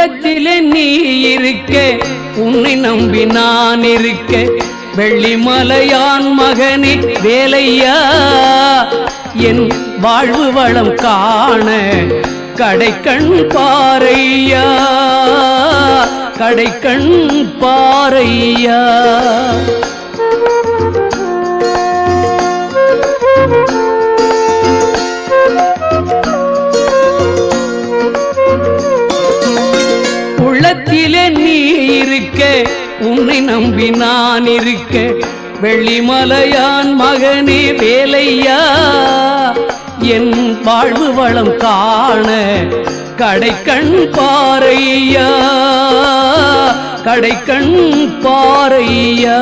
உள்ளத்திலே நீ இருக்க உன்னை நம்பி நான் இருக்க வெள்ளிமலையான் மகனே வேலையா என் வாழ்வு வளம் காண கடைக்கண் பாரையா கடைக்கண் பாரையா உள்ளத்திலே நீ இருக்க உன்னை நம்பி நான் இருக்க வெள்ளிமலையான் மகனே வேலையா என் வாழ்வு வளம் காண கடைக்கண் பாரையா கடைக்கண் பாரையா